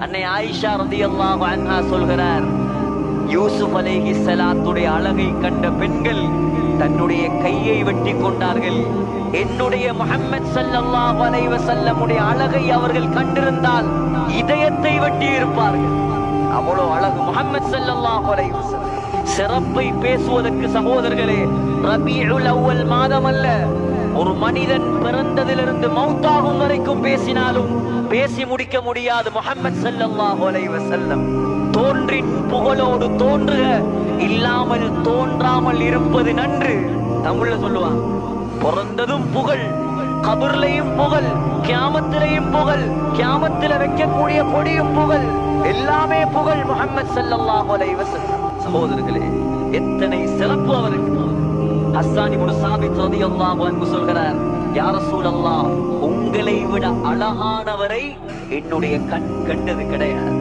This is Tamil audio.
அன்னை ஆயிஷா ரலியல்லாஹு அன்ஹா சொல்கிறார், யூசுப் அலைஹிஸ்ஸலாத்துடைய அழகை கண்ட பெண்கள் தன்னுடைய கையை வெட்டி கொண்டார்கள். என்னுடைய முஹம்மது ஸல்லல்லாஹு அலைஹி வஸல்லமுடைய அழகை அவர்கள் கண்டிருந்தால் இதயத்தை வெட்டி இருப்பார்கள். அவ்வளவு அழகு முஹம்மது ஸல்லல்லாஹு அலைஹி வஸல்லம். சிறப்பை பேசுவதற்கு சகோதரர்களே, ரபீஉல் அவ்வல் மாதம் அல்ல, ஒரு மனிதன் பிறந்ததிலிருந்து மௌத்தாகும் வரைக்கும் பேசினாலும் பேசி முடிக்க முடியாது முஹம்மது ஸல்லல்லாஹு அலைஹி வஸல்லம். தோன்றின் புகழோடு தோன்றுக, இல்லாமல் தோன்றாமல் இருப்பது நன்று. தமிழ்ல சொல்லுவாங்க, பிறந்ததும் புகழ், கபர்லையும் புகழ், கியாமத்திலையும் புகழ், கியாமத்தில வைக்கக்கூடிய கொடியும் புகழ், எல்லாமே புகழ் முஹம்மது ஸல்லல்லாஹு அலைஹி வஸல்லம். சகோதரர்களே, எத்தனை சிறப்பு அவருக்கு. ஹஸ்ஸான் இப்னு சாபித் ரலியல்லாஹு அன்ஹு சொல்கிறார், யா ரசூலல்லாஹ், உங்களை விட அழகானவரை என்னுடைய கண் கண்டது கிடையாது.